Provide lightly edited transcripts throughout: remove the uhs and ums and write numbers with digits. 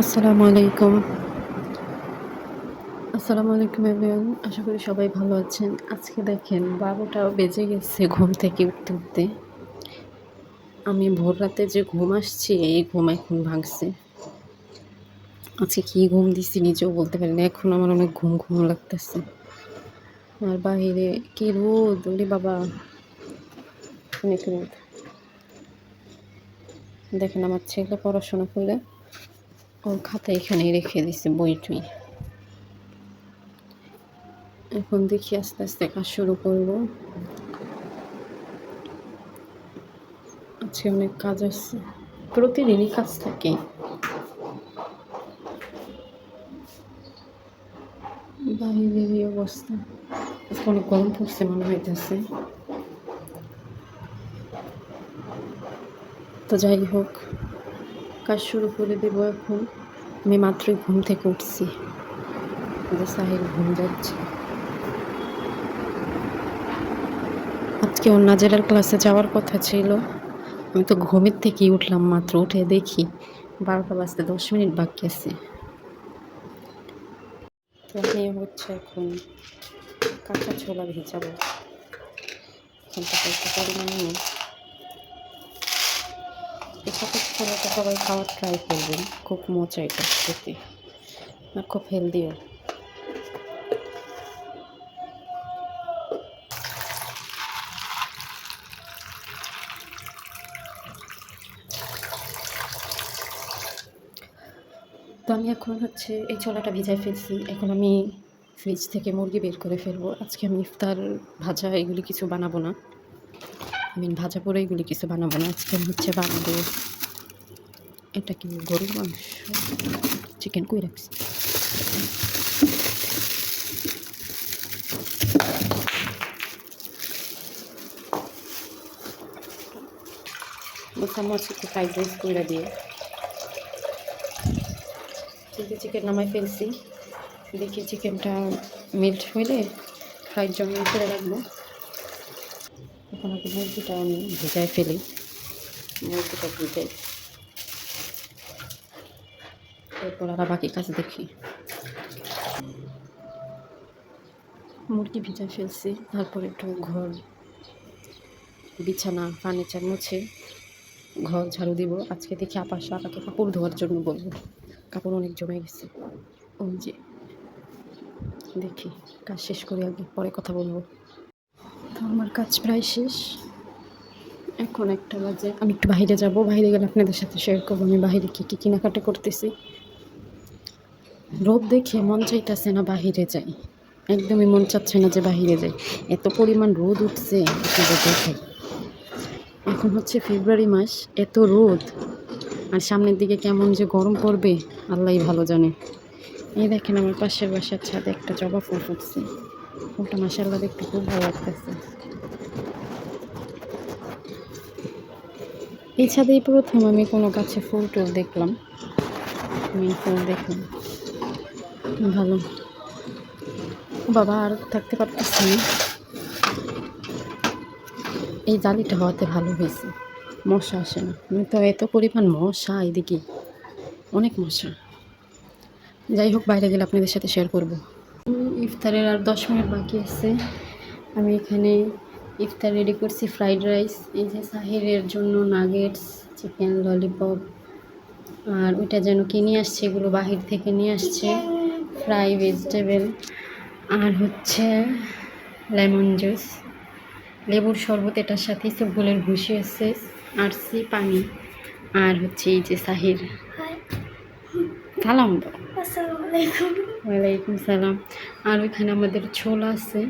আসসালামু আলাইকুম। আসসালামু আলাইকুম এভরিওয়ান। আশা করি সবাই ভালো আছেন। আজকে দেখেন ১২টা বেজে গেছে ঘুম থেকে উঠতে। আমি ভোর রাতে যে ঘুম আসছে এই ঘুম এখন ভাঙছে। আজকে কি ঘুম দিছি নিজেও বলতে পারি না। এখন আমার অনেক ঘুম লাগতেছে। আর বাহিরে কি রোদ! ওরে বাবা! অনেক রোদ। দেখেন আমার ছেলে পড়াশোনা করে ওর খাতা এখানেই রেখে দিছে বই-টই। এখন দেখি আস্তে কাজ শুরু করব। আজকে অনেক কাজ আছে। প্রতিদিনই কাজ থাকে। বাহিরের এই অবস্থা। আজকে অনেক গরম পড়ছে মনে হইতেছে। তো যাই হোক, কাজ শুরু করে দেব এখন। আমি মাত্রই ঘুম থেকে উঠছি। যে সাহিল ঘুম যাচ্ছে। আজকে ওর নাজেরার ক্লাসে যাওয়ার কথা ছিল। আমি তো ঘুমের থেকেই উঠলাম মাত্র। উঠে দেখি ১২টা বাজতে ১০ মিনিট বাকি আছে। তো আমি হচ্ছে এখন কাঁচা ছোলা ভেজাবো। এখন তো একটু পরিমাণে নেই। এই সতেজ ছোলাটা সবাই খাওয়ার ট্রাই করবেন। খুব মজা এটা খেতে। আর খুব হেলদিও। তো আমি এখন হচ্ছে এই ছোলাটা ভিজায় ফেলছি। এখন আমি ফ্রিজ থেকে মুরগি বের করে ফেলবো। আজকে আমি ইফতার ভাজা এগুলি কিছু বানাবো না। ভাজা পোড়া এগুলি কিছু বানাবো না। আজকে আমি হচ্ছে বানাবো এটা কি গরুর মাংস, চিকেন কই রাখছি। চামচ একটু ফ্রাইড রাইস করে দিয়ে চিকেন নামাই ফেলছি। দেখি চিকেনটা মেল্ট হইলে ফ্রাইড জন্য করে রাখবো। এখন আগে মুরগিটা আমি ভেজায় ফেলি। মুরগিটা ভেজাই, এরপর আবার বাকি কাজ দেখি। মুরগি ভেজায় ফেলছি, তারপর একটু ঘর বিছানা ফার্নিচার মুছে ঘর ঝাড়ু দিব। আজকে দেখি আপাকে কাপড় ধোয়ার জন্য বলবো। কাপড় অনেক জমে গেছে। ওই যে দেখি কাজ শেষ করে আগে পরে কথা বলবো। তো আমার কাজ প্রায় শেষ। এখন 1টা বাজে। আমি একটু বাইরে যাব। বাইরে গেলে আপনাদের সাথে শেয়ার করবো আমি বাইরে কী কেনাকাটা করতেছি। রোদ দেখে মন চাইতেছে না বাহিরে যাই। একদমই মন চাচ্ছে না যে বাহিরে যাই। এত পরিমাণ রোদ উঠছে আপনাদের দেখাই। এখন হচ্ছে ফেব্রুয়ারি মাস, এত রোদ। আর সামনের দিকে কেমন যে গরম পড়বে আল্লাহই ভালো জানে। এই দেখেন আমার পাশের বাসার ছাদে একটা জবা ফুল ফুটছে। ফুলটা মাশাআল্লাহ দেখতে খুব ভালো লাগতেছে। এই ছাদেই প্রথম আমি কোনো গাছে ফুল টুল দেখলাম। আমি ফুল দেখলাম, ভালো। বাবা আর থাকতে পারতেছি না। এই জালিটা হওয়াতে ভালো হয়েছে, মশা আসে না। তো এত পরিমাণ মশা এদিকে, অনেক মশা। যাই হোক, বাইরে গেলে আপনাদের সাথে শেয়ার করব। ইফতারের আর 10 মিনিট বাকি আছে। আমি এখানে ইফতার রেডি করছি। ফ্রাইড রাইস, এই যে সাহিরের জন্য নাগেটস, চিকেন ললিপপ, আর ওইটা যেন কি নিয়ে আসছে, এগুলো বাহির থেকে নিয়ে আসছে। ফ্রাই ভেজিটেবল, আর হচ্ছে লেমন জুস, লেবুর শরবত, এটার সাথে সবগুলোর ভুষি আছে, আর পানি, আর হচ্ছে এই যে সাহির। সালাম দাও। ওয়ালাইকুম সালাম। আর ওইখানে আমাদের ছোলা আছে,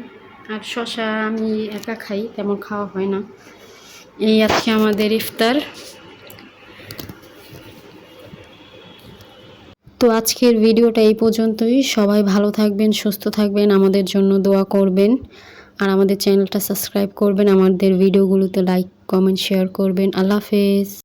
আর শশা আমি একা খাই, তেমন খাওয়া হয় না। এই আজকে আমাদের ইফতার। তো আজকের ভিডিওটা এই পর্যন্তই। সবাই ভালো থাকবেন, সুস্থ থাকবেন, আমাদের জন্য দোয়া করবেন, আর আমাদের চ্যানেলটা সাবস্ক্রাইব করবেন, আমাদের ভিডিওগুলোতে লাইক কমেন্ট শেয়ার করবেন। আল্লাহ হাফেজ।